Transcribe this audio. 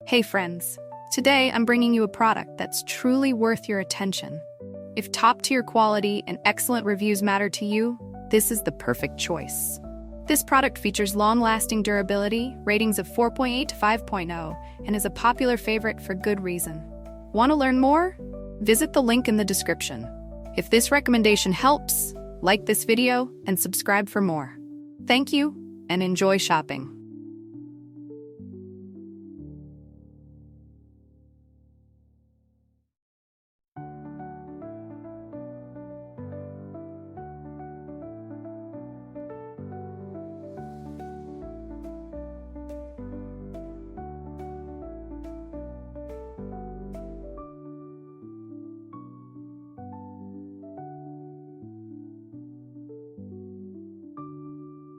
Hey friends, today I'm bringing you a product that's truly worth your attention. If top-tier quality and excellent reviews matter to you, this is the perfect choice. This product features long-lasting durability, ratings of 4.8 to 5.0, and is a popular favorite for good reason. Want to learn more? Visit the link in the description. If this recommendation helps, like this video and subscribe for more. Thank you, and enjoy shopping.